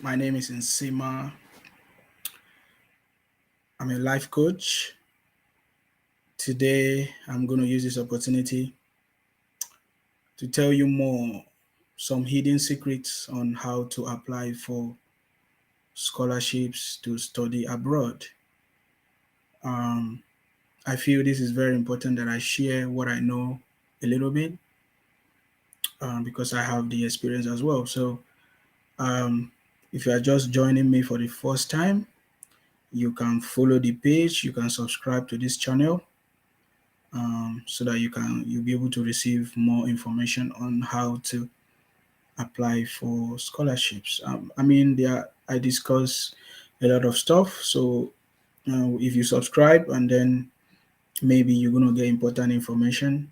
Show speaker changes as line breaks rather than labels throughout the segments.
My name is Nsima. I'm a life coach. Today, I'm going to use this opportunity to tell you more some hidden secrets on how to apply for scholarships to study abroad. Um, I feel this is very important that I share what I know a little bit because I have the experience as well. So, um, if you are just joining me for the first time, you can follow the page, you can subscribe to this channel so that you'll be able to receive more information on how to apply for scholarships. I discuss a lot of stuff. So if you subscribe, and then maybe you're gonna get important information,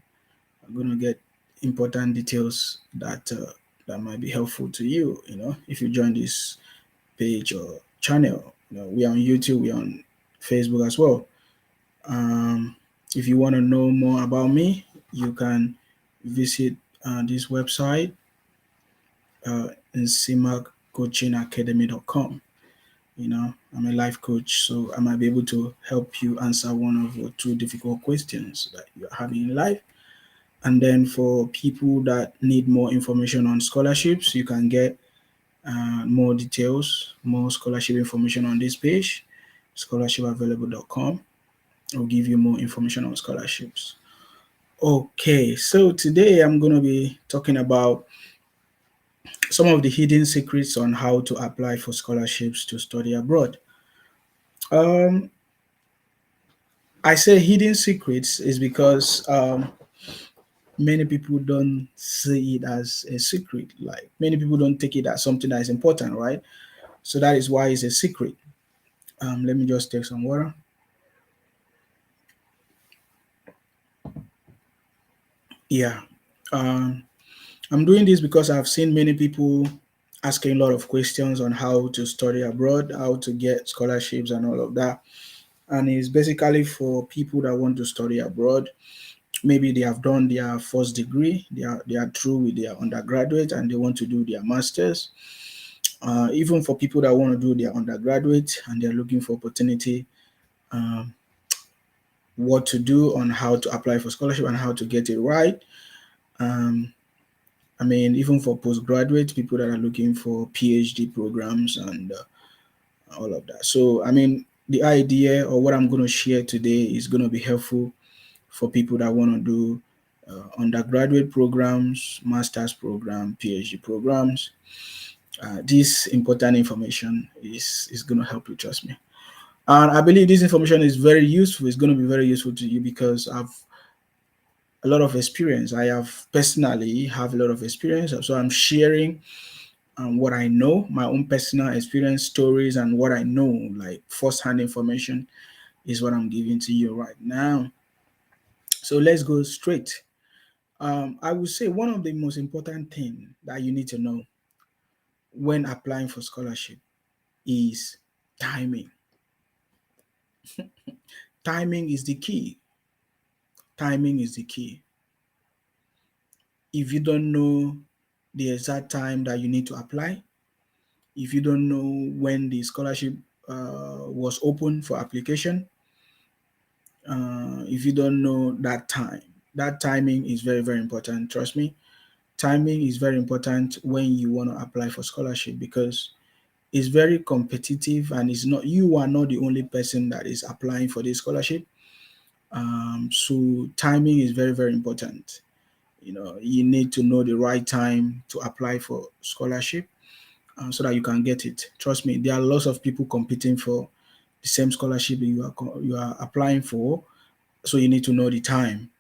you're gonna get important details that might be helpful to you. If you join this page or channel, we are on YouTube, we are on Facebook as well. Um, if you want to know more about me, you can visit this website, nsimacoachingacademy.com. I'm a life coach, so I might be able to help you answer one of or two difficult questions that you're having in life. And then for people that need more information on scholarships, you can get more details, more scholarship information on this page, scholarshipavailable.com. I'll give you more information on scholarships. Okay, so today I'm going to be talking about some of the hidden secrets on how to apply for scholarships to study abroad. Um, I say hidden secrets is because many people don't see it as a secret. Like many people don't take it as something that is important, right? So that is why it's a secret. Let me just take some water. Yeah. Um, I'm doing this because I've seen many people asking a lot of questions on how to study abroad, how to get scholarships, and all of that. And it's basically for people that want to study abroad. Maybe they have done their first degree, they are through with their undergraduate, and they want to do their masters. Even for people that want to do their undergraduate and they're looking for opportunity, um, what to do on how to apply for scholarship and how to get it right. Um, even for postgraduate people that are looking for PhD programs and all of that. So, the idea or what I'm going to share today is going to be helpful for people that want to do undergraduate programs, master's program, PhD programs. This important information is going to help you, trust me. And I believe this information is very useful. It's going to be very useful to you because I've a lot of experience. I have personally have a lot of experience. So I'm sharing what I know, my own personal experience, stories, and what I know, like first-hand information, is what I'm giving to you right now. So let's go straight. I would say one of the most important thing that you need to know when applying for scholarship is timing. Timing is the key. Timing is the key. If you don't know the exact time that you need to apply, if you don't know when the scholarship was open for application, if you don't know that timing is very, very important. Trust me, timing is very important when you want to apply for scholarship because it's very competitive and it's not you are not the only person that is applying for this scholarship. So timing is very, very important. You need to know the right time to apply for scholarship so that you can get it. Trust me, there are lots of people competing for the same scholarship you are applying for, so you need to know the time.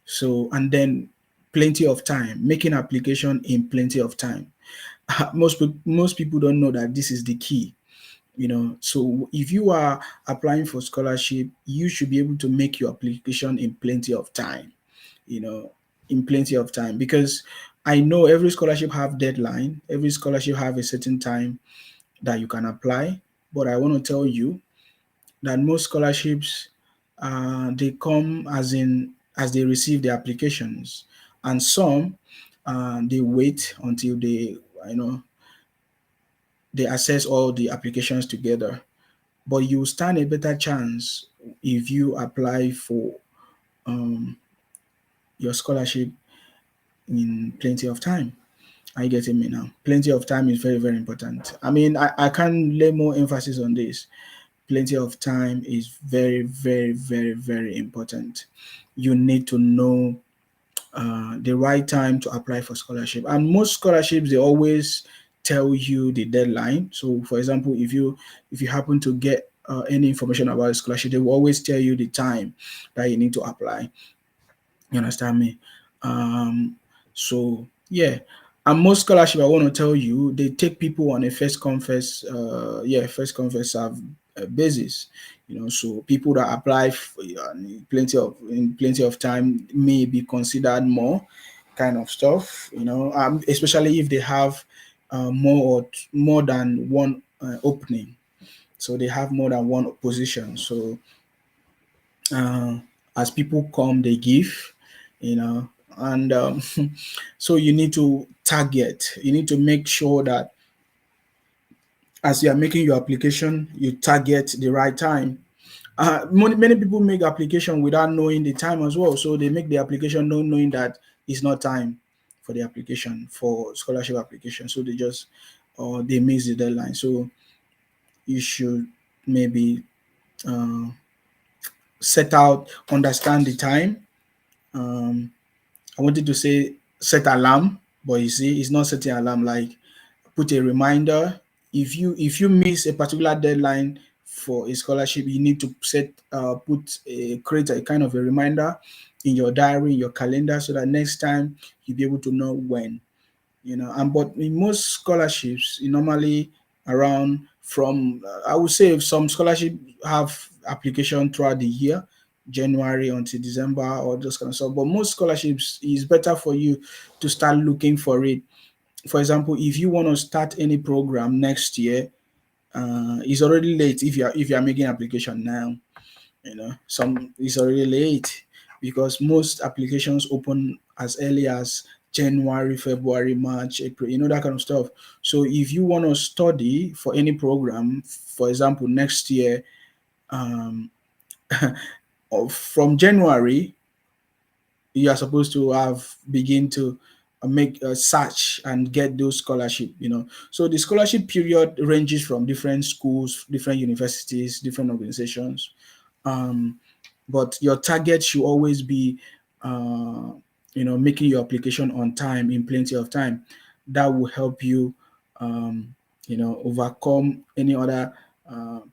So and then plenty of time, making application in plenty of time. Most people don't know that this is the key. So if you are applying for scholarship, you should be able to make your application in plenty of time. You know, in plenty of time because I know every scholarship have deadline. Every scholarship have a certain time that you can apply. But I want to tell you that most scholarships they come as they receive the applications, and some they wait until they assess all the applications together. But you stand a better chance if you apply for um, your scholarship in plenty of time. Are you getting me now? Plenty of time is very, very important. I mean, I can't lay more emphasis on this. Plenty of time is very, very, very, very important. You need to know the right time to apply for scholarship. And most scholarships, they always tell you the deadline. So, for example, if you happen to get any information about a scholarship, they will always tell you the time that you need to apply. You understand me? So yeah, and most scholarship I want to tell you, they take people on a first come first serve basis. So people that apply in plenty of time may be considered more kind of stuff. Especially if they have more than one opening. So they have more than one position. So uh, as people come, they give, and so you need to target. You need to make sure that as you are making your application, you target the right time. Many people make application without knowing the time as well. So they make the application not knowing that it's not time for the application for scholarship application. So they just or they miss the deadline. So you should maybe uh, set out, understand the time. Um, I wanted to say set alarm, but you see, it's not setting alarm. Like put a reminder. If you miss a particular deadline for a scholarship, you need to create a kind of a reminder in your diary, in your calendar, so that next time you'll be able to know when. And but in most scholarships, normally around from I would say some scholarship have application throughout the year, January until December or those kind of stuff. But most scholarships is better for you to start looking for it. For example, if you want to start any program next year, it's already late if you are making application now. Some It's already late because most applications open as early as January, February, March, April, that kind of stuff. So if you want to study for any program, for example, next year, um, from January, you are supposed to have begin to make a search and get those scholarship. So the scholarship period ranges from different schools, different universities, different organizations. um, but your target should always be making your application on time, in plenty of time. That will help you overcome any other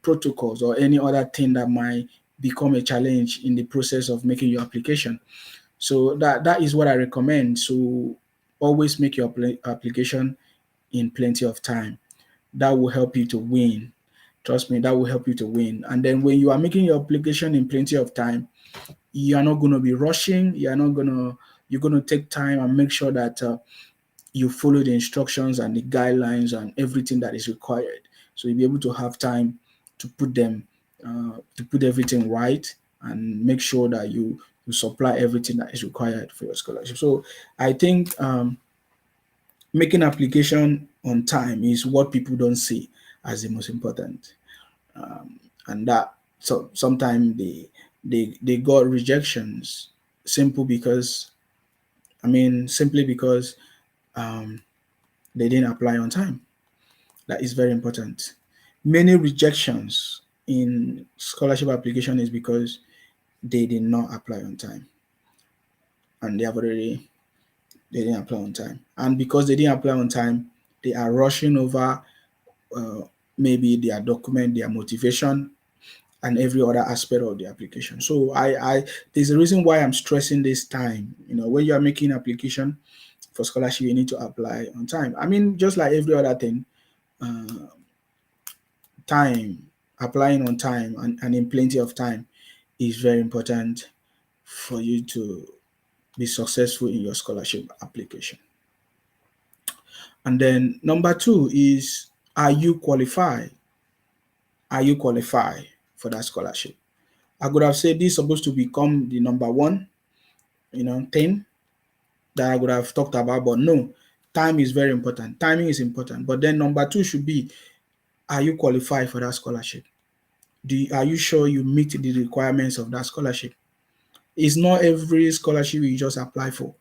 protocols or any other thing that might become a challenge in the process of making your application. So that is what I recommend. So always make your application in plenty of time. That will help you to win. Trust me, that will help you to win. And then when you are making your application in plenty of time, you are not going to be rushing. You're going to take time and make sure that you follow the instructions and the guidelines and everything that is required. So you'll be able to have time to put everything right and make sure that you supply everything that is required for your scholarship. So I think making application on time is what people don't see as the most important, and that so sometimes they got rejections simply because um, they didn't apply on time. That is very important. Many rejections in scholarship application is because they did not apply on time, and they didn't apply on time, and because they didn't apply on time, they are rushing over uh, maybe their document, their motivation, and every other aspect of the application. So I there's a reason why I'm stressing this time. When you are making application for scholarship, you need to apply on time. I mean, just like every other thing, uh, time applying on time and in plenty of time is very important for you to be successful in your scholarship application. And then number two is, are you qualified? Are you qualified for that scholarship? I could have said this is supposed to become the number one, thing that I would have talked about, but no, time is very important. Timing is important. But then number two should be, Are you qualified for that scholarship? Are you sure you meet the requirements of that scholarship? It's not every scholarship you just apply for.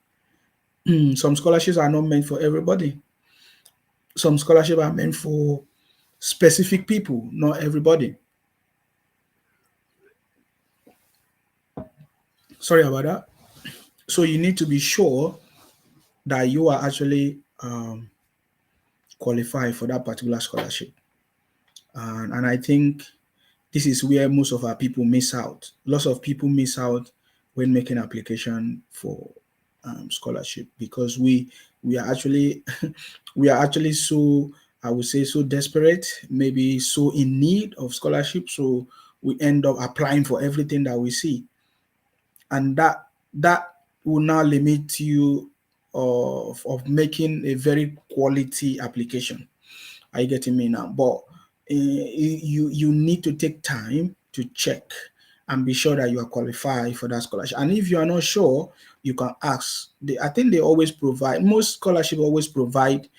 Some scholarships are not meant for everybody. Some scholarships are meant for specific people, not everybody. Sorry about that. So you need to be sure that you are actually qualified for that particular scholarship. And I think this is where most of our people miss out. Lots of people miss out when making application for scholarship because we are actually we are actually so, I would say, so desperate, maybe so in need of scholarship, so we end up applying for everything that we see, and that will now limit you of making a very quality application. Are you getting me now? But you need to take time to check and be sure that you are qualified for that scholarship. And if you are not sure, you can ask. I think they always provide. Most scholarship always provide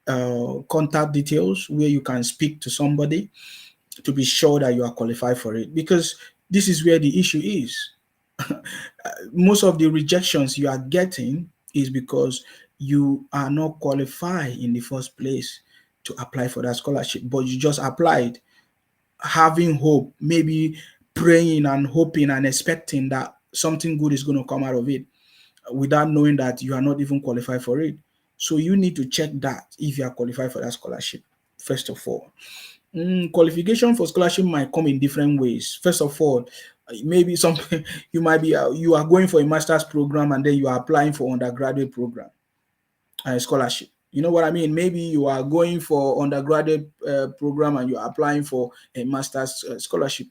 contact details where you can speak to somebody to be sure that you are qualified for it. Because this is where the issue is. Most of the rejections you are getting is because you are not qualified in the first place to apply for that scholarship, but you just applied having hope, maybe praying and hoping and expecting that something good is going to come out of it without knowing that you are not even qualified for it. So you need to check that if you are qualified for that scholarship, first of all. Qualification for scholarship might come in different ways. First of all, maybe some you are going for a master's program and then you are applying for undergraduate program scholarship. You know what I mean? Maybe you are going for undergraduate program and you are applying for a master's scholarship.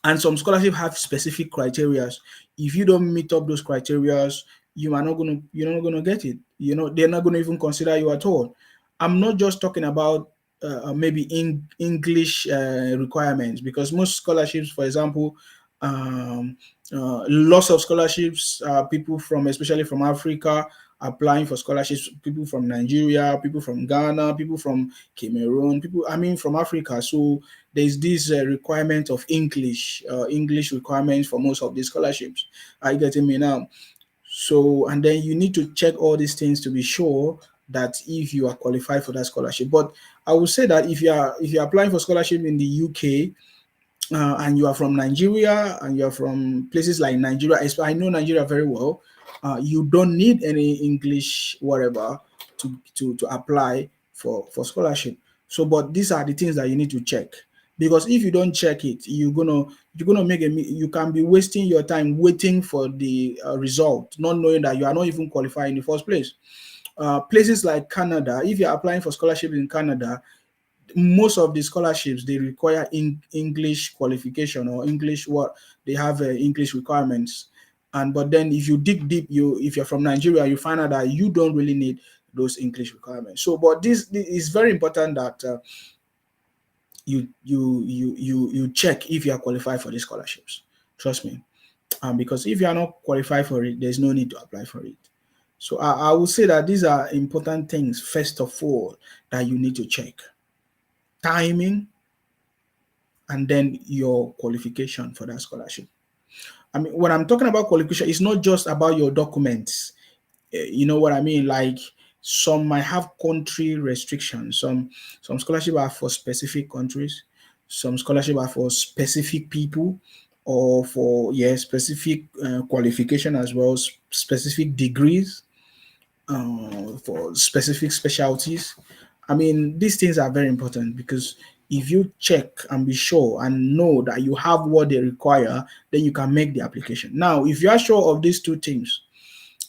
And some scholarship have specific criteria. If you don't meet up those criteria, you're not gonna get it. You know, they're not gonna even consider you at all. I'm not just talking about maybe in English requirements, because most scholarships, for example, um, lots of scholarships, people from, especially from Africa, applying for scholarships, people from Nigeria, people from Ghana, people from Cameroon, people, I mean, from Africa. So there's this requirement of English requirements for most of these scholarships. Are you getting me now? So, and then you need to check all these things to be sure that if you are qualified for that scholarship. But I would say that if you're applying for scholarship in the UK, and you are from Nigeria and you are from places like Nigeria, I know Nigeria very well. You don't need any English whatever to apply for scholarship. So, but these are the things that you need to check, because if you don't check it, you're gonna you can be wasting your time waiting for the result, not knowing that you are not even qualified in the first place. Places like Canada, if you're applying for scholarship in Canada, most of the scholarships they require English qualification or English, what they have English requirements. And but then if you dig deep, if you're from Nigeria, you find out that you don't really need those English requirements. So, but this is very important that you check if you are qualified for these scholarships. Trust me, because if you are not qualified for it, there's no need to apply for it. So I would say that these are important things, first of all, that you need to check: timing, and then your qualification for that scholarship. I mean, when I'm talking about qualification, it's not just about your documents. You know what I mean? Like, some might have country restrictions. Some scholarship are for specific countries. Some scholarship are for specific people, or for, yeah, specific qualification as well, specific degrees, for specific specialties. I mean, these things are very important, because if you check and be sure and know that you have what they require, then you can make the application. Now, if you are sure of these two things,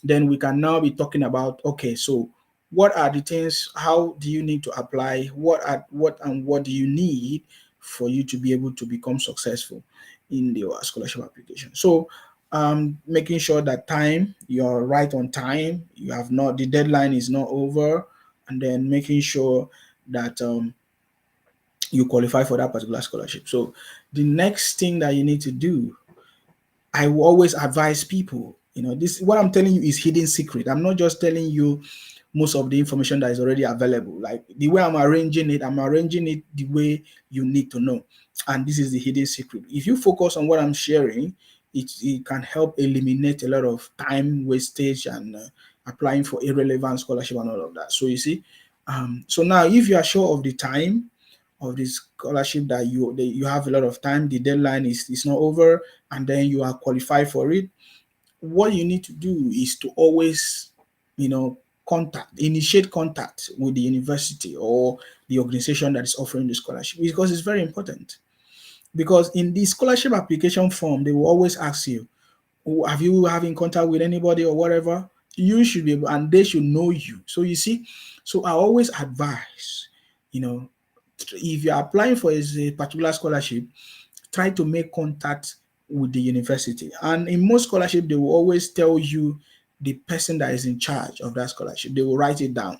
then we can now be talking about, okay, so what are the things, how do you need to apply, what do you need for you to be able to become successful in your scholarship application. So making sure that you're right on time, you have not, the deadline is not over, and then making sure that you qualify for that particular scholarship. So the next thing that you need to do, I will always advise people, this, what I'm telling you is hidden secret. I'm not just telling you most of the information that is already available. Like the way I'm arranging it the way you need to know. And this is the hidden secret. If you focus on what I'm sharing, it can help eliminate a lot of time wastage and applying for irrelevant scholarship and all of that. So you see, so now if you are sure of the time of the scholarship that you have a lot of time, the deadline is not over, and then you are qualified for it, what you need to do is to always, initiate contact with the university or the organization that is offering the scholarship, because it's very important. Because in the scholarship application form, they will always ask you, "Oh, have you having contact with anybody or whatever?" You should be able, and they should know you. So you see, so I always advise, you know, if you're applying for a particular scholarship, try to make contact with the university. And in most scholarship, they will always tell you the person that is in charge of that scholarship. They will write it down.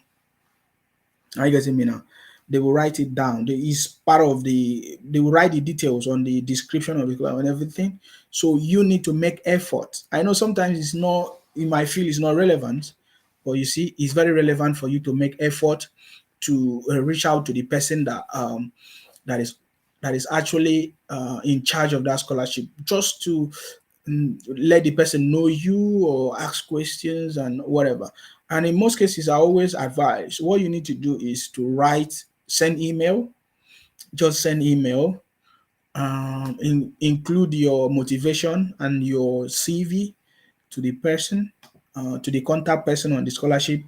Are you getting me now? They will write it down. It's part of they will write the details on the description of the class and everything. So you need to make effort. I know sometimes it's not, you might feel it's not relevant, but you see, it's very relevant for you to make effort to reach out to the person that is that is actually in charge of that scholarship, just to let the person know you or ask questions and whatever. And in most cases, I always advise what you need to do is to send email, just send email, include your motivation and your CV to the person, to the contact person on the scholarship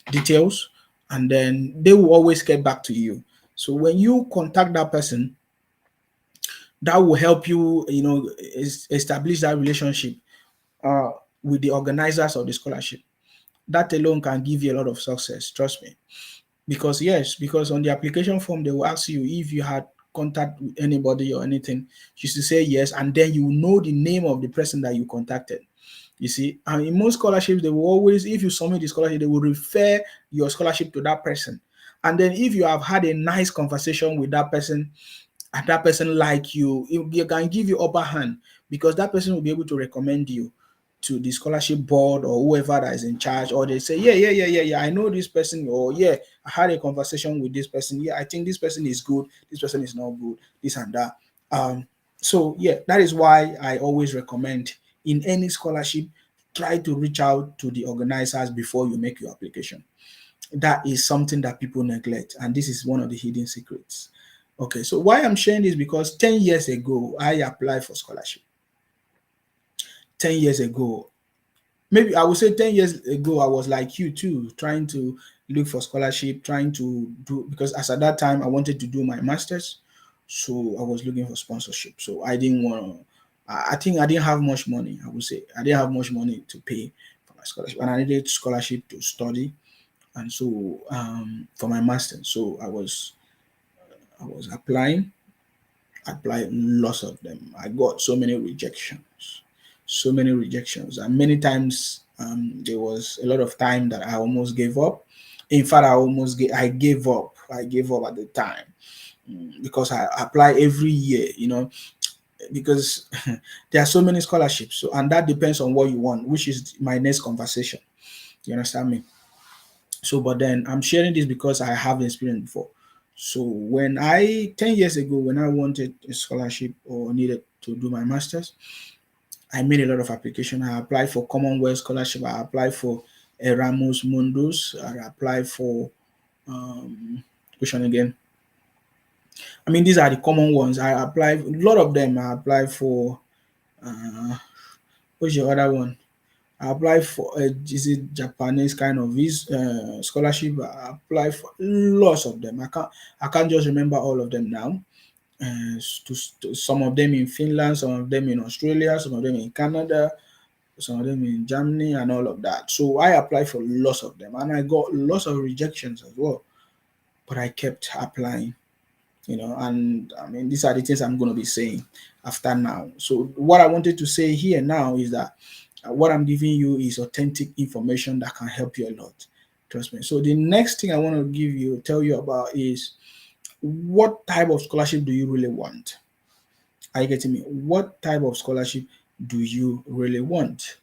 details, and then they will always get back to you. So when you contact that person, that will help you, establish that relationship uh, with the organizers of the scholarship. That alone can give you a lot of success. Trust me. Because on the application form they will ask you if you had contact with anybody or anything. You should say yes, and then you know the name of the person that you contacted. You see, and in most scholarships, they will always, if you submit the scholarship, they will refer your scholarship to that person. And then if you have had a nice conversation with that person, and that person like you can give you upper hand, because that person will be able to recommend you to the scholarship board or whoever that is in charge, or they say, yeah, I know this person, or yeah, I had a conversation with this person. Yeah, I think this person is good, this person is not good, this and that. Um, so yeah, that is why I always recommend in any scholarship, try to reach out to the organizers before you make your application. That is something that people neglect, and this is one of the hidden secrets. Okay, so why I'm sharing this, because 10 years ago I applied for scholarship. 10 years ago, maybe I would say 10 years ago, I was like you too, trying to look for scholarship, trying to do, because as at that time I wanted to do my masters, so I was looking for sponsorship. So I didn't want to, I think I didn't have much money. I would say I didn't have much money to pay for my scholarship, and I needed scholarship to study, and so for my masters. So I was applied lots of them. I got so many rejections, and many times there was a lot of time that I almost gave up. In fact, I gave up. I gave up at the time, because I apply every year. Because there are so many scholarships. So, and that depends on what you want, which is my next conversation. You understand me? So, but then I'm sharing this because I have the experience before. So when 10 years ago, when I wanted a scholarship or needed to do my master's, I made a lot of application. I applied for Commonwealth scholarship. I applied for Erasmus Mundus. I applied for which one again? I mean, these are the common ones. I applied a lot of them. I applied for uh, what's your other one? I applied for is it Japanese kind of scholarship. I applied for lots of them. I can't just remember all of them now. Some of them in Finland, some of them in Australia, some of them in Canada, some of them in Germany, and all of that. So I applied for lots of them, and I got lots of rejections as well. But I kept applying, and I mean, these are the things I'm going to be saying after now. So what I wanted to say here now is that what I'm giving you is authentic information that can help you a lot. Trust me. So the next thing I want to tell you about is, what type of scholarship do you really want? Are you getting me? What type of scholarship do you really want?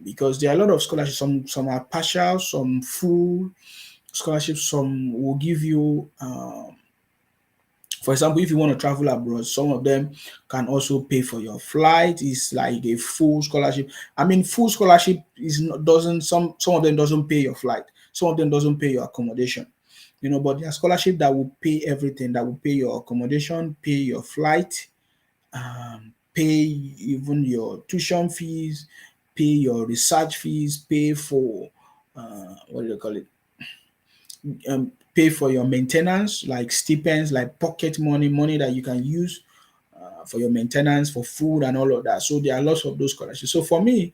because there are a lot of scholarships. Some are partial, some full scholarships. Some will give you, for example, if you want to travel abroad, some of them can also pay for your flight. It's like a full scholarship. I mean, full scholarship is not, doesn't some of them doesn't pay your flight. Some of them doesn't pay your accommodation. But there are scholarship that will pay everything. That will pay your accommodation, pay your flight, pay even your tuition fees, pay your research fees, pay for what do you call it? Pay for your maintenance, like stipends, like pocket money, money that you can use for your maintenance, for food, and all of that. So there are lots of those scholarships. So for me,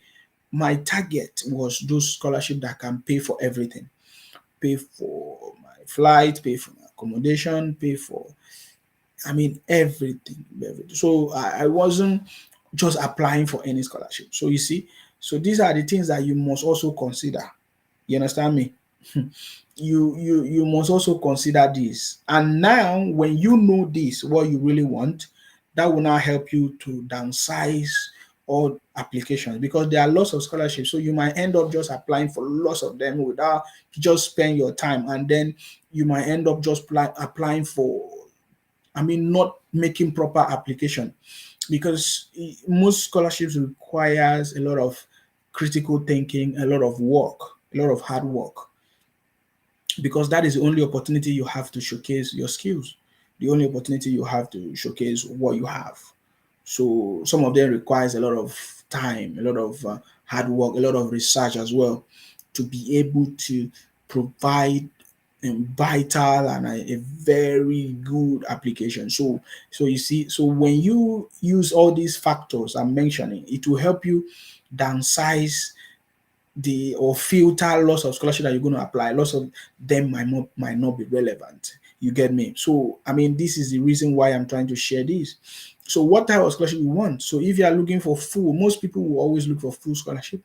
my target was those scholarships that can pay for everything, pay for my flight, pay for my accommodation, pay for, I mean, everything. Everything. So I wasn't just applying for any scholarship. So you see, so these are the things that you must also consider. You understand me? You must also consider this. And now, when you know this, what you really want, that will now help you to downsize all applications, because there are lots of scholarships. So you might end up just applying for lots of them without just spend your time, and then you might end up just applying for, I mean, not making proper application, because most scholarships requires a lot of critical thinking, a lot of work, a lot of hard work, because that is the only opportunity you have to showcase your skills, the only opportunity you have to showcase what you have. So some of them requires a lot of time, a lot of hard work, a lot of research as well, to be able to provide vital and a very good application. So you see, so when you use all these factors I'm mentioning, it will help you downsize the or filter lots of scholarship that you're going to apply. Lots of them might not be relevant. You get me? So I mean, this is the reason why I'm trying to share this. So what type of scholarship you want? So if you are looking for full, most people will always look for full scholarship.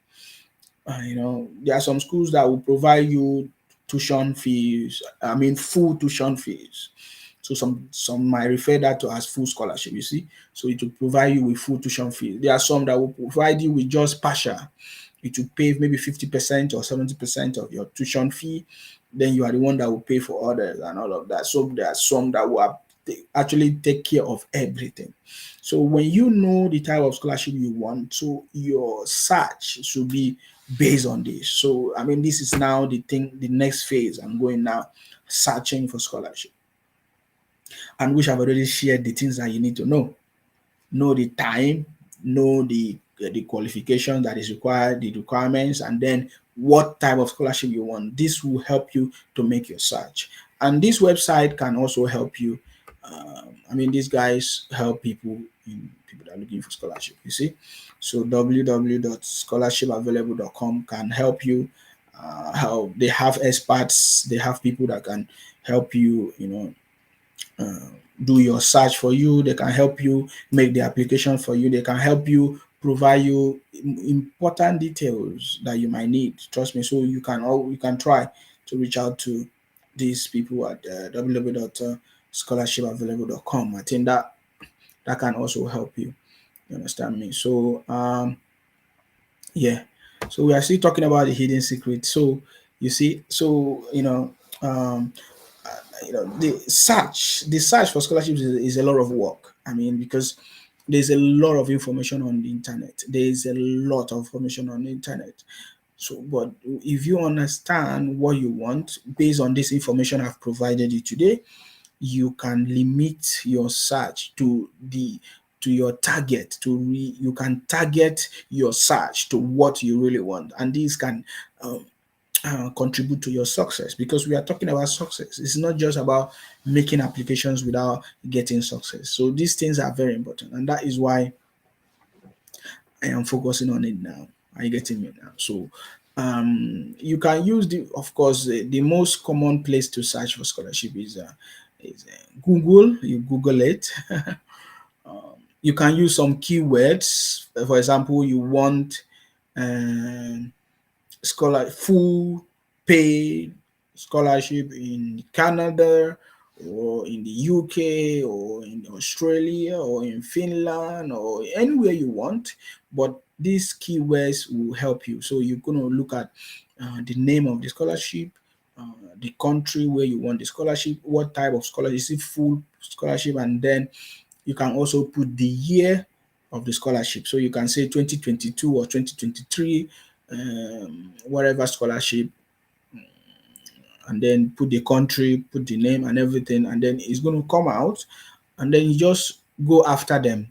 There are some schools that will provide you tuition fees. I mean, full tuition fees. So some might refer that to as full scholarship. You see, so it will provide you with full tuition fees. There are some that will provide you with just partial. It will pay maybe 50% or 70% of your tuition fee. Then you are the one that will pay for others and all of that. So there are some that will actually take care of everything. So when you know the type of scholarship you want, so your search should be based on this. So I mean, this is now the next phase I'm going now, searching for scholarship, and which I've already shared the things that you need to know the time, know the qualification that is required, the requirements, and then what type of scholarship you want. This will help you to make your search. And this website can also help you. I mean, these guys help people that are looking for scholarship. You see, so www.scholarshipavailable.com can help you. How they have experts, they have people that can help you. Uh, do your search for you. They can help you make the application for you. They can help you provide you important details that you might need. Trust me. So you can try to reach out to these people at www.scholarshipavailable.com. I think that can also help you. You understand me? So yeah. So we are still talking about the hidden secret. So you see, so um the search for scholarships is a lot of work. I mean, because there's a lot of information on the internet. There's a lot of information on the internet. So, but if you understand what you want based on this information I've provided you today, you can limit your search to your target. You can target your search to what you really want, and this can um, contribute to your success, because we are talking about success. It's not just about making applications without getting success. So these things are very important, and that is why I am focusing on it now. Are you getting me now? So you can use of course, the most common place to search for scholarship is Google. You Google it. You can use some keywords. For example, you want um, full paid scholarship in Canada or in the UK or in Australia or in Finland or anywhere you want, but these keywords will help you. So you're going to look at the name of the scholarship, the country where you want the scholarship, what type of scholarship, is it full scholarship, and then you can also put the year of the scholarship. So you can say 2022 or 2023, whatever scholarship, and then put the country, put the name and everything, and then it's going to come out, and then you just go after them.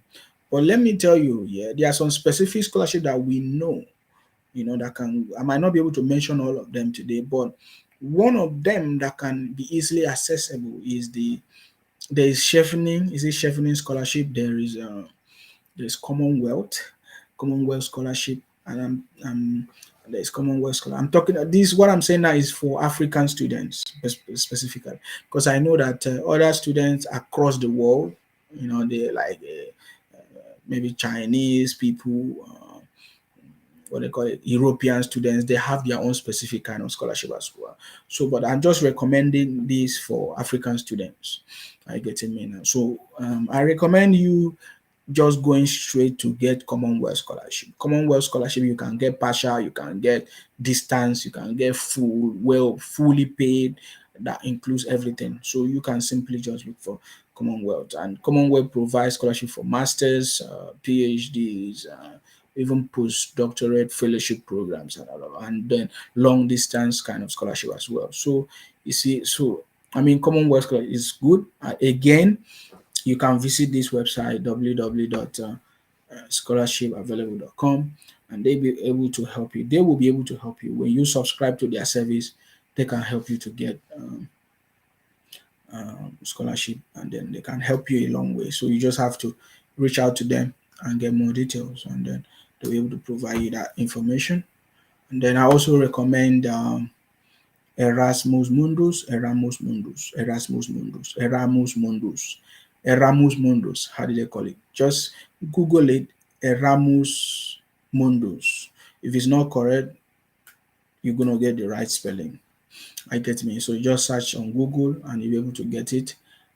But let me tell you, yeah, there are some specific scholarship that we know, that can, I might not be able to mention all of them today, but one of them that can be easily accessible is there is chevening, is it chevening scholarship? There's Commonwealth scholarship, and there's Commonwealth scholarship. I'm talking this. What I'm saying now is for African students specifically, because I know that other students across the world, they like maybe Chinese people, what they call it, European students, they have their own specific kind of scholarship as well. So, but I'm just recommending this for African students. I get it, me now. So, I recommend you just going straight to get Commonwealth scholarship. Commonwealth scholarship, you can get partial, you can get distance, you can get fully paid. That includes everything. So you can simply just look for Commonwealth, and Commonwealth provides scholarship for masters, PhDs, even postdoctorate fellowship programs, and then long distance kind of scholarship as well. So you see, so I mean, Commonwealth scholarship is good. Again, you can visit this website www.scholarshipavailable.com, and they be able to help you. They will be able to help you when you subscribe to their service. They can help you to get scholarship, and then they can help you a long way. So you just have to reach out to them and get more details, and then they'll be able to provide you that information. And then I also recommend Erasmus Mundus, Erasmus Mundus, Erasmus Mundus, Erasmus Mundus, Erasmus Mundus. How do they call it? Just Google it, Erasmus Mundus. If it's not correct, you're gonna get the right spelling. I get me. So you just search on Google and you'll be able to get it.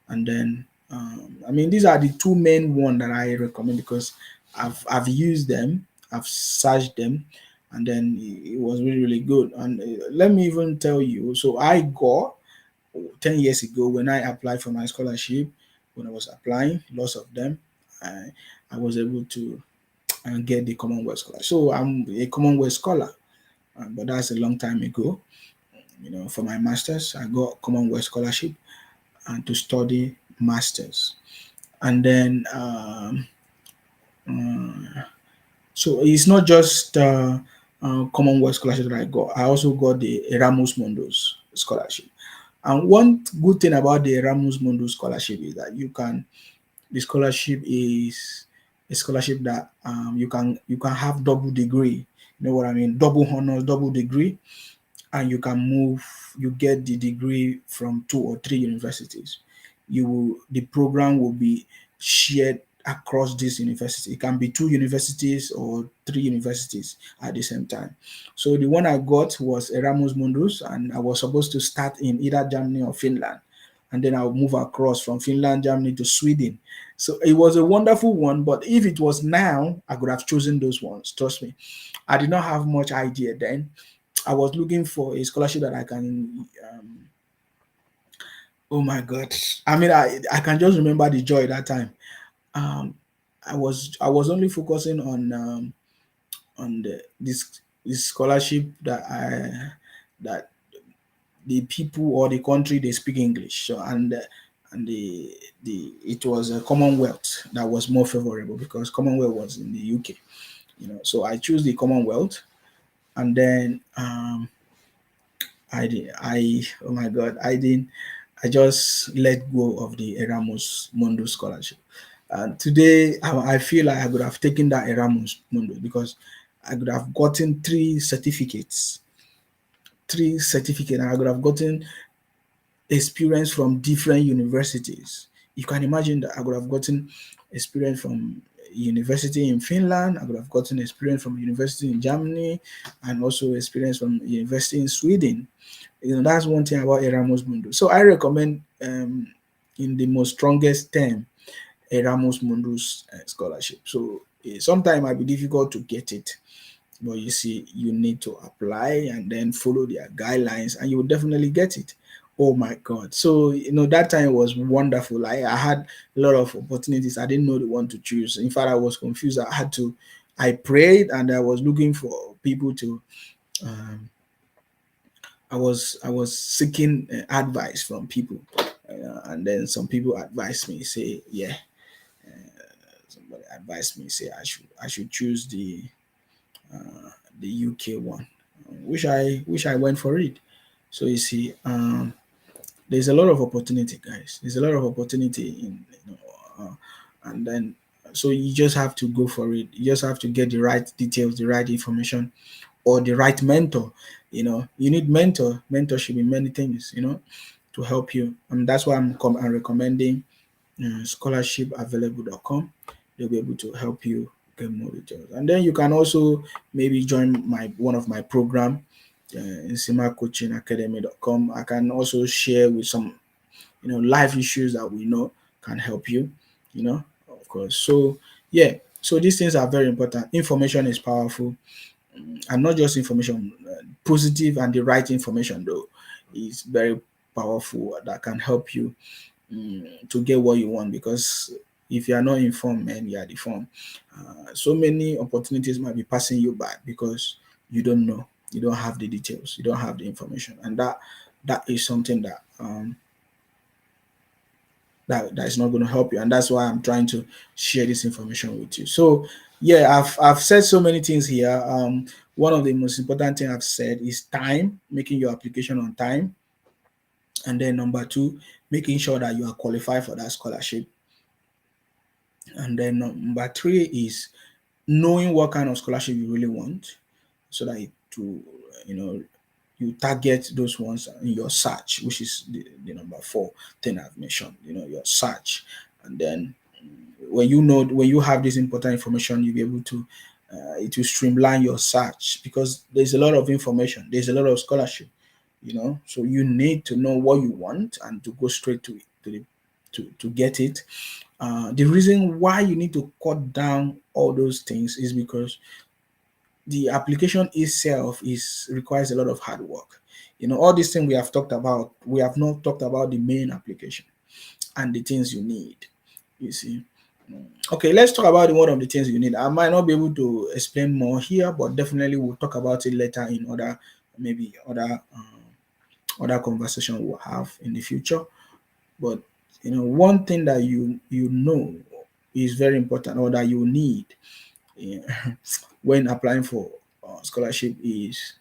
And then, I mean, these are the two main one that I recommend because I've used them, I've searched them, and then it was really really good. And let me even tell you, so I got 10 years ago when I applied for my scholarship. When I was applying, lots of them, I, I was able to get the Commonwealth scholarship. So I'm a Commonwealth scholar, but that's a long time ago. For my masters, I got Commonwealth scholarship and to study masters. And then, so it's not just Commonwealth scholarship that I got. I also got the Erasmus Mundus scholarship. And one good thing about the Erasmus Mundus scholarship is that the scholarship is a scholarship that you can have double degree. You know what I mean? Double honors, double degree, and you get the degree from 2 or 3 universities. The program will be shared across this university. It can be 2 universities or 3 universities at the same time. So the one I got was Erasmus Mundus, and I was supposed to start in either Germany or Finland, and then I'll move across from Finland, Germany to Sweden. So it was a wonderful one, but if it was now, I could have chosen those ones. Trust me. I did not have much idea then. I was looking for a scholarship that I can. Oh my God! I mean, I can just remember the joy that time. Um, I was only focusing on this scholarship that the people or the country they speak English. So and the it was a Commonwealth that was more favorable because Commonwealth was in the UK. So I choose the Commonwealth, and then oh my God, I just let go of the Erasmus Mundus scholarship. Today, I feel like I could have taken that Erasmus Mundus because I could have gotten three certificates, and I could have gotten experience from different universities. You can imagine that I could have gotten experience from university in Finland, I could have gotten experience from university in Germany, and also experience from university in Sweden. That's one thing about Erasmus Mundus. So I recommend, in the most strongest term, Erasmus Mundus scholarship. So Sometimes it might be difficult to get it, but you see, you need to apply and then follow their guidelines, and you will definitely get it. Oh my God. So, that time was wonderful. I had a lot of opportunities. I didn't know the one to choose. In fact, I was confused. I prayed and I was looking for people to, um, I was seeking advice from people. And then some people advised me, say, yeah, somebody advised me, say I should choose the UK one, which I went for it. So you see, there's a lot of opportunity, guys. There's a lot of opportunity and then so you just have to go for it. You just have to get the right details, the right information, or the right mentor. You need mentorship in many things, to help you. And that's why I'm recommending scholarshipavailable.com. They'll be able to help you get more details. And then you can also maybe join one of my program in simacoachingacademy.com. I can also share with some life issues that we know can help you, of course. So yeah, so these things are very important. Information is powerful, and not just information, positive and the right information though is very powerful, that can help you to get what you want. Because if you are not informed, man, you are deformed. So many opportunities might be passing you by because you don't know, you don't have the details, you don't have the information, and that is something that is not going to help you. And that's why I'm trying to share this information with you. So yeah, I've said so many things here. One of the most important thing I've said is time, making your application on time. And then number two, making sure that you are qualified for that scholarship. And then number three is knowing what kind of scholarship you really want, so that you know you target those ones in your search, which is the number four thing I've mentioned. Your search. And then when you have this important information, you'll be able to it will streamline your search, because there's a lot of information, there's a lot of scholarship, so you need to know what you want and to go straight to it, to get it. The reason why you need to cut down all those things is because the application itself is requires a lot of hard work. All these things we have talked about, we have not talked about the main application and the things you need. You see. Okay, let's talk about one of the things you need. I might not be able to explain more here, but definitely we'll talk about it later in other conversation we'll have in the future. But one thing that you is very important, or that you need, yeah, when applying for scholarship is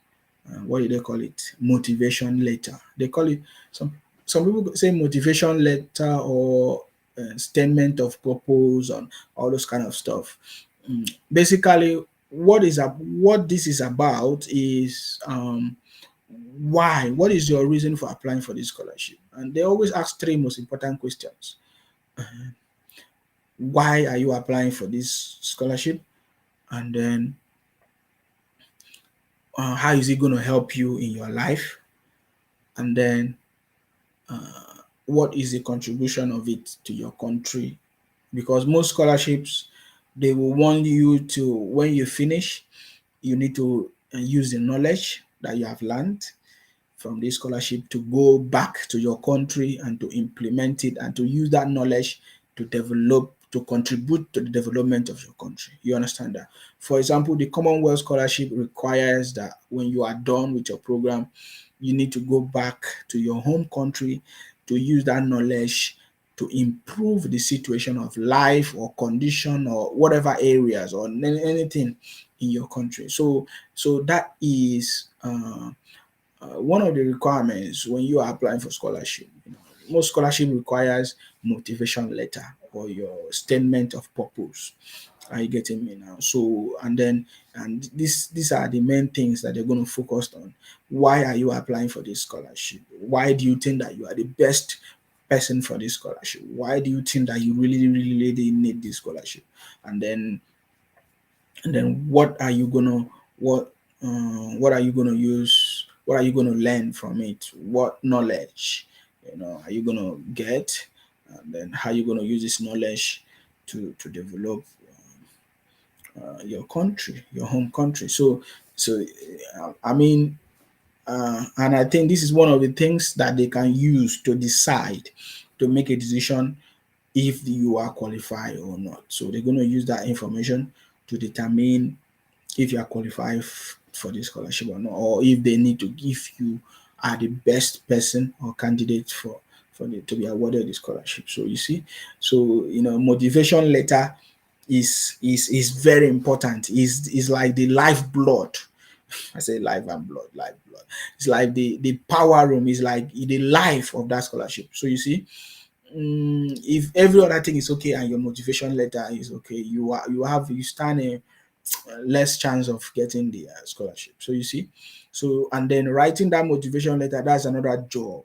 what do they call it? Motivation letter. They call it some people say motivation letter, or statement of purpose, and all those kind of stuff. Basically, what this is about is why. What is your reason for applying for this scholarship? And they always ask three most important questions. Why are you applying for this scholarship? And then how is it going to help you in your life? And then what is the contribution of it to your country? Because most scholarships, they will want you to, when you finish, you need to use the knowledge that you have learned from this scholarship to go back to your country and to implement it, and to use that knowledge to contribute to the development of your country. You understand that? For example, the Commonwealth Scholarship requires that when you are done with your program, you need to go back to your home country to use that knowledge to improve the situation of life or condition or whatever areas or anything in your country. So that is one of the requirements when you are applying for scholarship. Most scholarship requires motivation letter or your statement of purpose. Are you getting me now? So these are the main things that they're going to focus on. Why are you applying for this scholarship? Why do you think that you are the best person for this scholarship? Why do you think that you really, really, really need this scholarship? And then what are you gonna what are you gonna use? What are you gonna learn from it? What knowledge are you gonna get? And then how are you gonna use this knowledge to develop your country, your home country. So I mean, and I think this is one of the things that they can use to decide, to make a decision if you are qualified or not. So they're going to use that information to determine if you are qualified for the scholarship or not, or if they need to, if you are the best person or candidate to be awarded the scholarship. So you see, so motivation letter is very important. Is like the lifeblood. I say life and blood, lifeblood. It's like the power room. Is like the life of that scholarship. So you see, if every other thing is okay and your motivation letter is okay, you stand a less chance of getting the scholarship. So you see, so and then writing that motivation letter, that's another job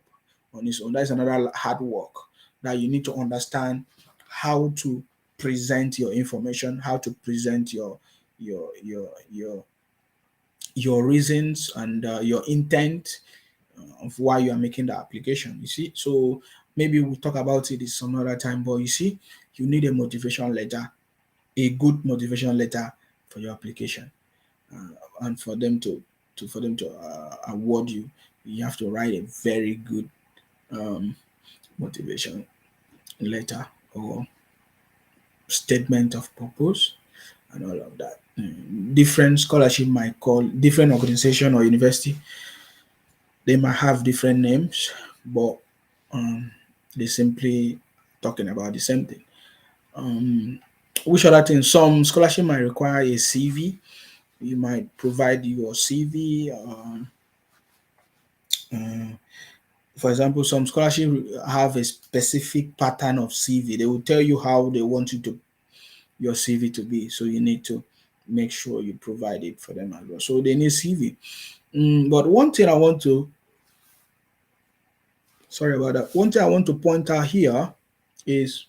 on its own. That's another hard work that you need to understand how to present your information, how to present your your your your reasons and your intent of why you are making the application. You see, so maybe we'll talk about it some other time. But you see, you need a motivation letter, a good motivation letter for your application, and for them to award you, you have to write a very good um, motivation letter or statement of purpose and all of that. Different scholarship might call different organization or university. They might have different names, but um, they simply talking about the same thing. Um, which other thing? Some scholarship might require a CV. You might provide your CV. Uh, for example, some scholarship have a specific pattern of CV. They will tell you how they want your CV to be. So you need to make sure you provide it for them as well. So they need CV. But one thing I want to sorry about that. One thing I want to point out here is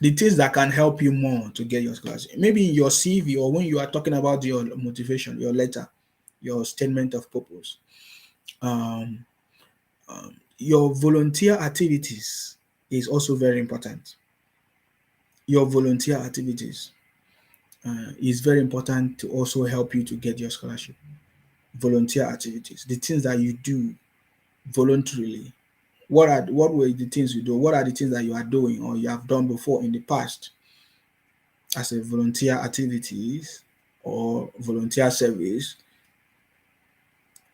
the things that can help you more to get your scholarship. Maybe in your CV or when you are talking about your motivation, your letter, your statement of purpose, um, your volunteer activities is also very important. Your volunteer activities is very important to also help you to get your scholarship. Volunteer activities, the things that you do voluntarily. What were the things you do? What are the things that you are doing or you have done before in the past as a volunteer activities or volunteer service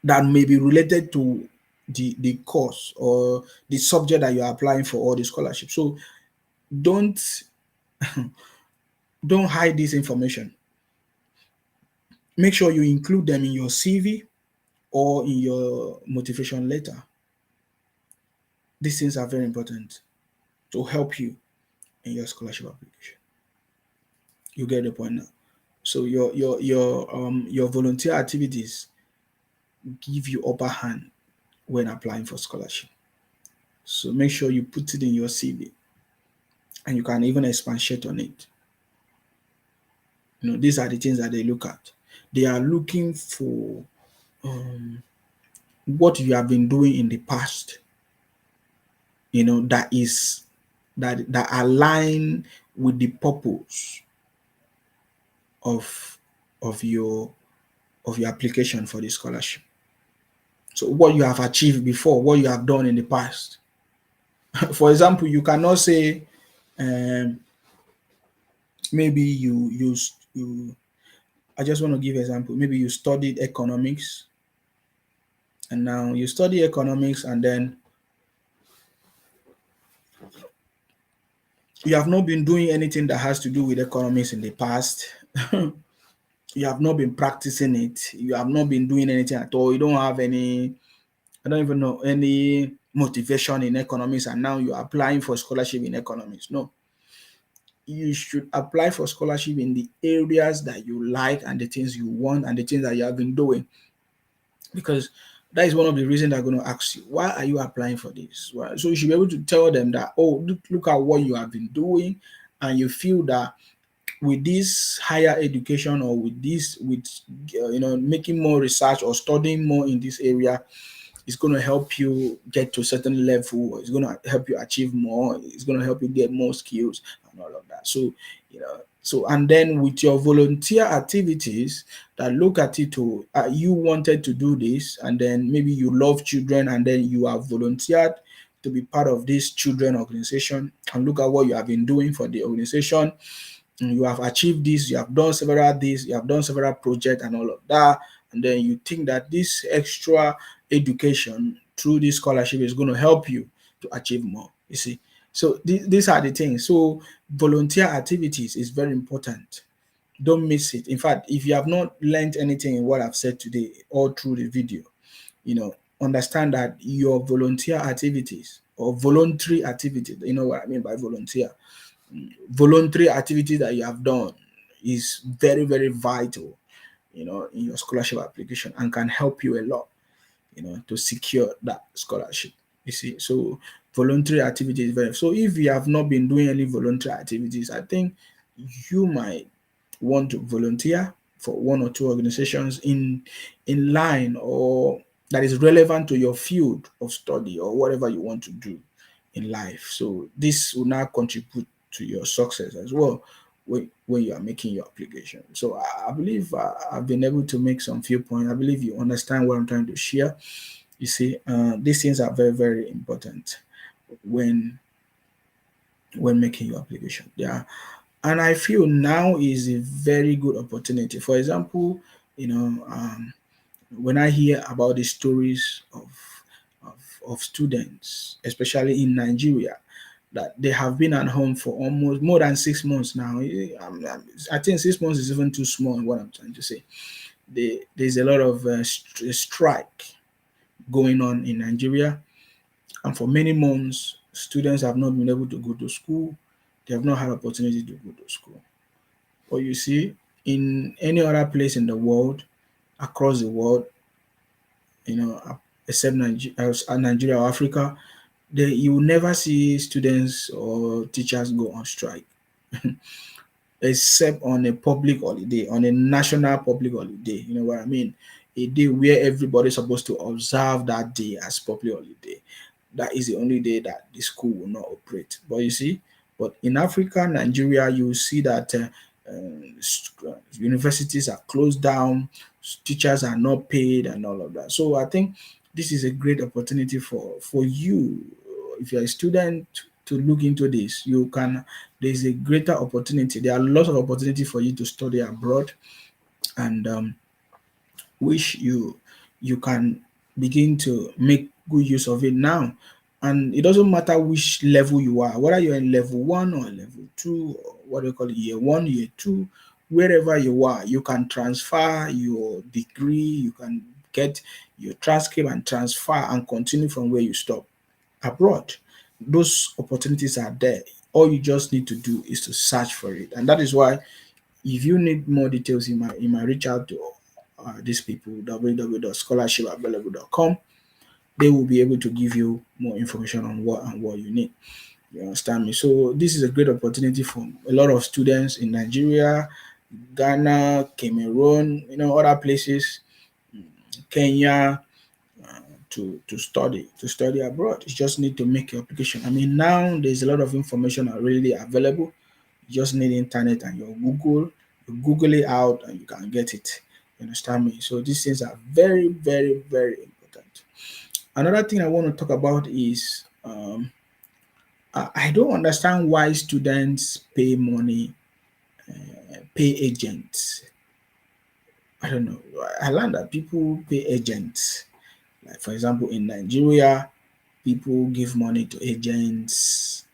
that may be related to the course or the subject that you are applying for or the scholarship. So don't don't hide this information. Make sure you include them in your CV or in your motivation letter. These things are very important to help you in your scholarship application. You get the point now. So your volunteer activities give you upper hand when applying for scholarship. So make sure you put it in your CV and you can even expatiate on it. These are the things that they look at. They are looking for what you have been doing in the past, that is that align with the purpose of of your of your application for the scholarship. So what you have achieved before, what you have done in the past. For example, you cannot say um, maybe you. I just want to give example. Maybe you studied economics, and now you study economics, and then you have not been doing anything that has to do with economics in the past. You have not been practicing it. You have not been doing anything at all. You don't have any, I don't even know, any motivation in economics, and now you're applying for scholarship in economics. No, you should apply for scholarship in the areas that you like and the things you want and the things that you have been doing, because that is one of the reasons they're going to ask you, why are you applying for this? Why? So you should be able to tell them that, oh, look at what you have been doing, and you feel that with this higher education or with making more research or studying more in this area, It's going to help you get to a certain level. It's going to help you achieve more. It's going to help you get more skills and all of that. So, and then with your volunteer activities, that look at it to you wanted to do this, and then maybe you love children, and then you have volunteered to be part of this children organization, and look at what you have been doing for the organization. You have achieved this, you have done several this, you have done several projects and all of that, and then you think that this extra education through this scholarship is going to help you to achieve more. You see, so these are the things. So volunteer activities is very important. Don't miss it. In fact, if you have not learned anything in what I've said today all through the video, understand that your volunteer activities or voluntary activities, you know what I mean by volunteer, voluntary activity that you have done is very, very vital, in your scholarship application, and can help you a lot, to secure that scholarship. You see, so voluntary activity is very. So if you have not been doing any voluntary activities, I think you might want to volunteer for one or two organizations in line, or that is relevant to your field of study or whatever you want to do in life. So this will now contribute to your success as well when you are making your application. So I believe I've been able to make some few points. I believe you understand what I'm trying to share. You see, these things are very, very important when making your application. Yeah, and I feel now is a very good opportunity. For example, when I hear about the stories of students, especially in Nigeria, that they have been at home for almost more than 6 months now. I think 6 months is even too small. What I'm trying to say, there's a lot of strike going on in Nigeria, and for many months, students have not been able to go to school. They have not had opportunity to go to school. But you see, in any other place in the world, across the world, except Nigeria or Africa, you will never see students or teachers go on strike. Except on a public holiday, on a national public holiday. You know what I mean? A day where everybody's supposed to observe that day as public holiday. That is the only day that the school will not operate. But you see, but in Africa, Nigeria, you see that universities are closed down, teachers are not paid, and all of that. So I think this is a great opportunity for you, if you're a student, to look into this. There's a greater opportunity. There are lots of opportunity for you to study abroad, and which you can begin to make good use of it now. And it doesn't matter which level you are, whether you're in level one or level two, or what do you call it, year one, year two, wherever you are, you can transfer your degree, you can get your transcript and transfer and continue from where you stop abroad. Those opportunities are there. All you just need to do is to search for it. And that is why, if you need more details, you might reach out to these people, www.scholarshipavailable.com. They will be able to give you more information on what you need. You understand me? So this is a great opportunity for a lot of students in Nigeria, Ghana, Cameroon, other places, Kenya, to study abroad. You just need to make your application. I mean, now there's a lot of information already available. You just need internet and your you Google it out and you can get it. You understand me? So these things are very, very, very important. Another thing I want to talk about is I don't understand why students pay money, pay agents. I don't know. I learned that people pay agents. Like, for example, in Nigeria, people give money to agents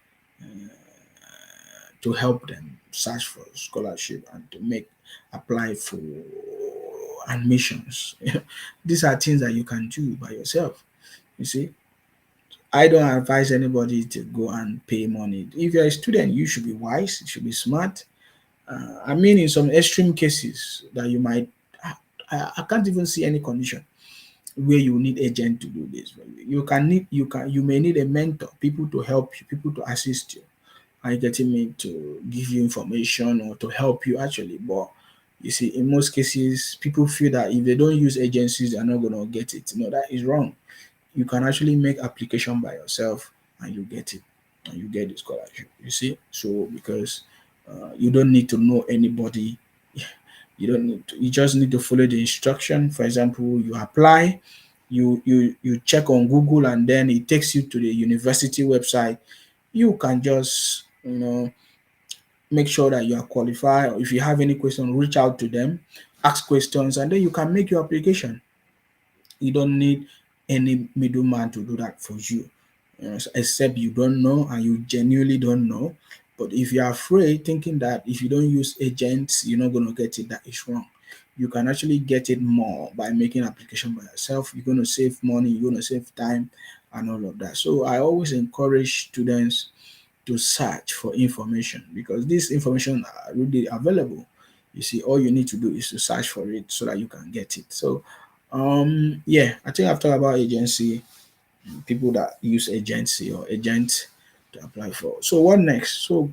to help them search for scholarship and to apply for admissions. These are things that you can do by yourself. You see, I don't advise anybody to go and pay money. If you're a student, you should be wise, you should be smart. I mean, in some extreme cases that you might, I can't even see any condition where you need agent to do this. You may need a mentor, people to help you, people to assist you. Are you getting me, to give you information or to help you actually? But you see, in most cases, people feel that if they don't use agencies, they're not gonna get it. No, that is wrong. you can actually make application by yourself and you get it, and you get the scholarship. You see, so because you don't need to know anybody. You don't need to, you just need to follow the instruction. For example, you apply, you check on Google, and then it takes you to the university website. You can just make sure that you are qualified, or if you have any question, reach out to them, ask questions, and then you can make your application. You don't need any middleman to do that for you, except you don't know and you genuinely don't know. But if you're afraid, thinking that if you don't use agents, you're not going to get it, that is wrong. You can actually get it more by making application by yourself. You're going to save money, you're going to save time, and all of that. So I always encourage students to search for information because this information are really available. You see, all you need to do is to search for it so that you can get it. So, yeah, I think I've talked about agency, people that use agency or agent to apply for. So, what next? So,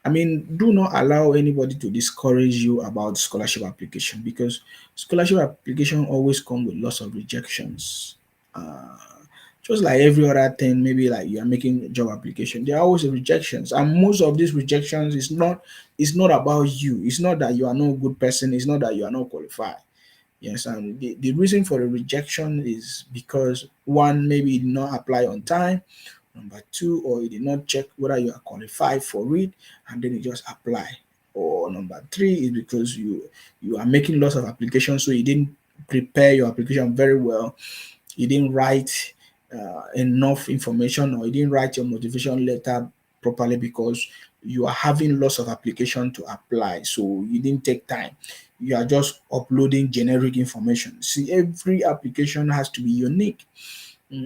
I mean, do not allow anybody to discourage you about scholarship application because scholarship application always come with lots of rejections. Uh, just like every other thing, maybe like you are making a job application, there are always rejections, and most of these rejections is not about you. It's not that you are not a good person. It's not that you are not qualified. Yes, and the reason for the rejection is because one, maybe you did not apply on time. Number two, or you did not check whether you are qualified for it, and then you just apply. Or number three is because you are making lots of applications, so you didn't prepare your application very well. You didn't write enough information, or you didn't write your motivation letter properly because you are having lots of application to apply, so you didn't take time. You are just uploading generic information. See, every application has to be unique.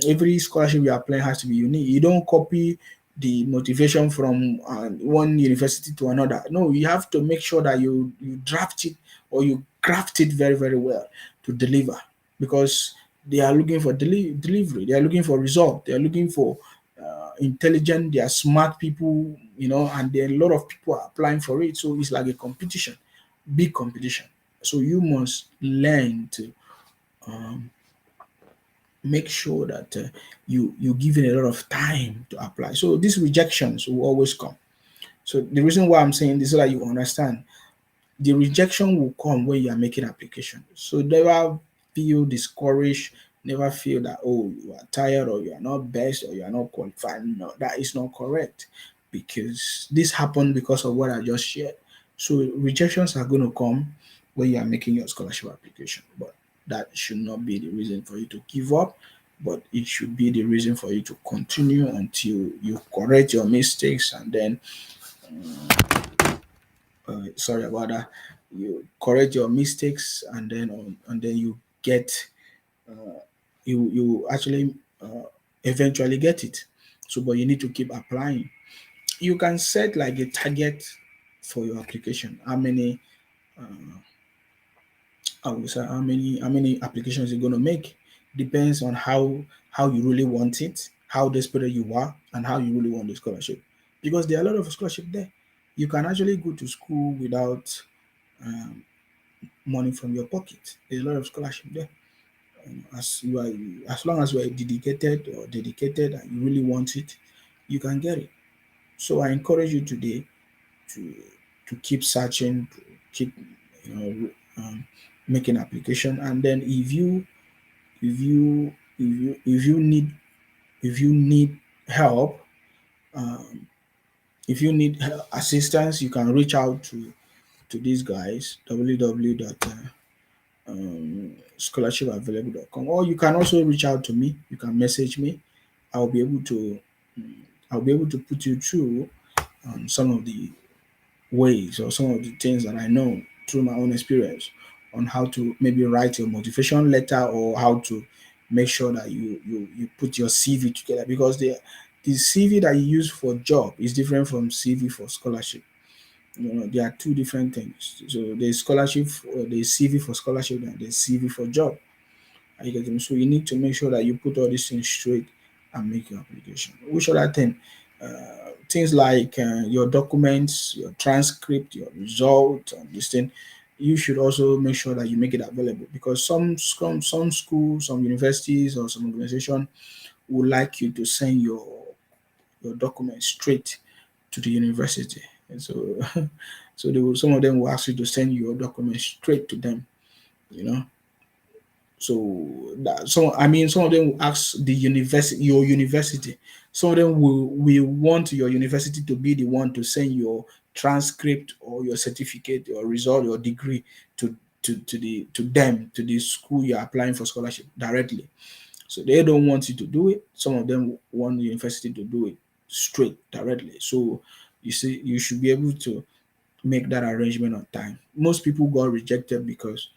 Every scholarship you apply has to be unique. You don't copy the motivation from one university to another. No, you have to make sure that you draft it or you craft it very very well to deliver, because they are looking for delivery. They are looking for result. They are looking for intelligent. They are smart people, and there are a lot of people are applying for it. So it's like a competition, big competition. So you must learn to um, make sure that you give it a lot of time to apply. So these rejections will always come. So the reason why I'm saying this is so that you understand the rejection will come when you are making application. So never feel discouraged, never feel that you are tired or you are not best or you are not qualified. No, that is not correct, because this happened because of what I just shared. So rejections are going to come when you are making your scholarship application, but that should not be the reason for you to give up, but it should be the reason for you to continue until you correct your mistakes, and then sorry about that, you correct your mistakes, and then you get you actually eventually get it. So but you need to keep applying. You can set like a target for your application. How many I would say how many applications you're going to make depends on how you really want it, how desperate you are, and how you really want the scholarship, because there are a lot of scholarship there. You can actually go to school without um, money from your pocket. There's a lot of scholarship there. As you are, as long as you are dedicated and you really want it, you can get it. So I encourage you today to keep searching, to keep you know making application, and then if you need help, um, if you need assistance, you can reach out to these guys scholarshipavailable.com, or you can also reach out to me. You can message me. I'll be able to mm, I'll be able to put you through some of the ways or some of the things that I know through my own experience on how to maybe write your motivation letter, or how to make sure that you put your CV together, because the CV that you use for job is different from CV for scholarship. There are two different things. So there's scholarship, there's CV for scholarship, and there's CV for job. Are you getting me? So you need to make sure that you put all these things straight and make your application. Which other thing? Things like your documents, your transcript, your result, and this thing. you should also make sure that you make it available, because some schools, some universities, or some organization would like you to send your documents straight to the university. And so so some of them will ask you to send your documents straight to them, you know. So that some of them will ask the university, your university. Some of them will want your university to be the one to send your transcript or your certificate or result or degree to to them, to the school you're applying for scholarship directly. So they don't want you to do it. Some of them want the university to do it straight directly. So you see, you should be able to make that arrangement on time. Most people got rejected because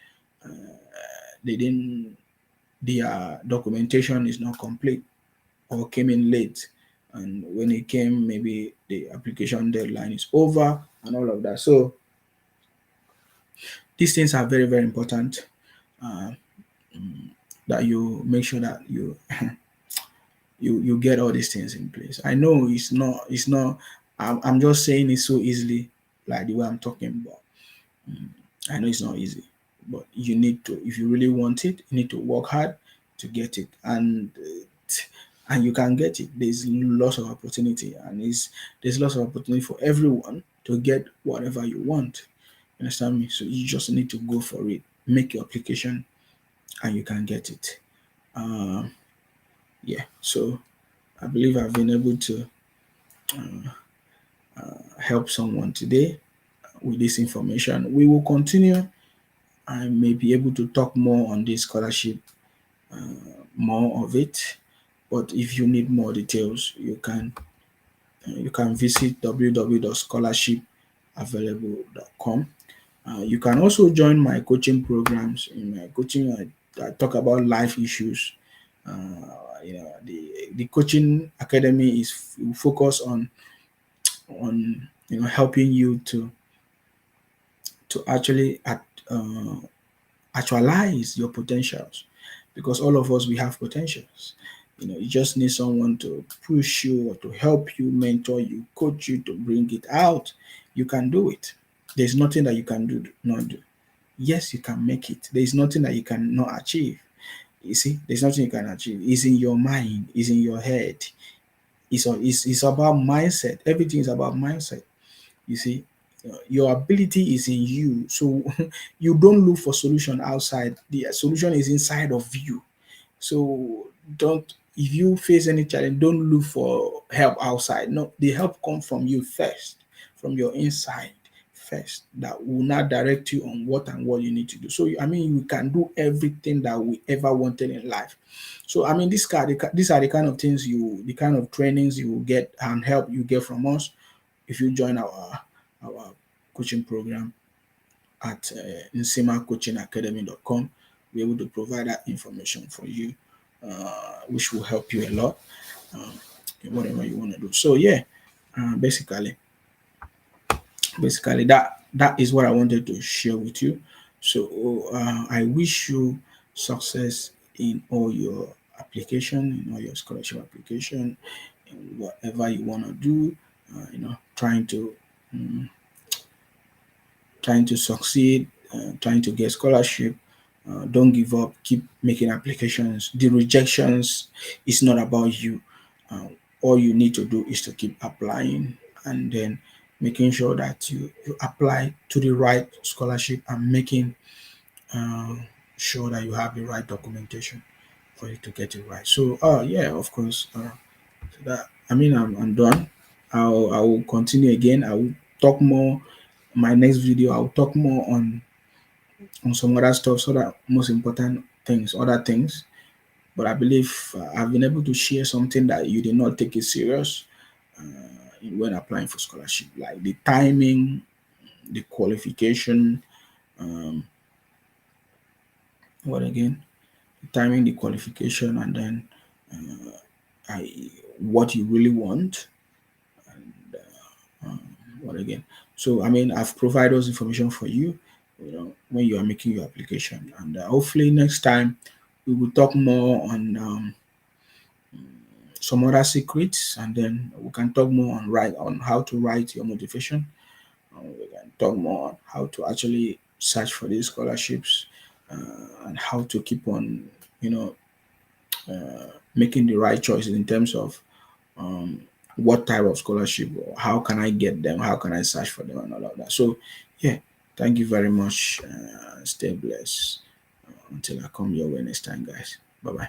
they didn't their documentation is not complete or came in late. And when it came, maybe the application deadline is over and all of that. So these things are very, very important, uh, that you make sure that you get all these things in place. I know it's not I'm just saying it so easily, like the way I'm talking about. I know it's not easy, but you need to, if you really want it, you need to work hard to get it, and you can get it. There's lots of opportunity, and there's lots of opportunity for everyone to get whatever you want. You understand me? So you just need to go for it, make your application, and you can get it. Um, yeah. So I believe I've been able to help someone today with this information. We will continue. I may be able to talk more on this scholarship, more of it. But if you need more details, you can visit www.scholarshipavailable.com. You can also join my coaching programs. In my coaching, I talk about life issues. The coaching academy is focused on helping you to actually actualize your potentials, because all of us, we have potentials. You just need someone to push you or to help you, mentor you, coach you to bring it out. You can do it. There's nothing that you can do not do. Yes, you can make it. There's nothing that you cannot achieve. You see, there's nothing you can achieve. It's in your mind, it's in your head. It's about mindset. Everything is about mindset. You see, your ability is in you. So you don't look for solution outside. The solution is inside of you. So don't, if you face any challenge, don't look for help outside. No, the help come from you first, from your inside first. That will not direct you on what and what you need to do. So I mean, you can do everything that we ever wanted in life. So I mean, these are the kind of things the kind of trainings you will get and help you get from us if you join our coaching program at nsimacoachingacademy.com. We're able to provide that information for you, which will help you a lot, um, in whatever you want to do. So yeah, basically, that is what I wanted to share with you. So I wish you success in all your application, in all your scholarship application, in whatever you want to do. Trying to um, trying to succeed, trying to get scholarship. Don't give up. Keep making applications. The rejections is not about you. All you need to do is to keep applying, and then making sure that you apply to the right scholarship, and making uh, sure that you have the right documentation for you to get it right. So, yeah, of course. So that, I mean, I'm done. I will continue again. I will talk more. My next video, I'll talk more on some other stuff, so that most important things, other things. But I believe I've been able to share something that you did not take it serious when applying for scholarship, like the timing, the qualification, um, what again? The timing, the qualification, and then what you really want, and what again. So I mean, I've provided those information for you, when you are making your application, and hopefully next time we will talk more on some other secrets, and then we can talk more on how to write your motivation. We can talk more on how to actually search for these scholarships, and how to keep on, you know, making the right choices in terms of um, what type of scholarship, or how can I get them, how can I search for them, and all of that. So, yeah, thank you very much. Stay blessed. Until I come your way next time, guys. Bye bye.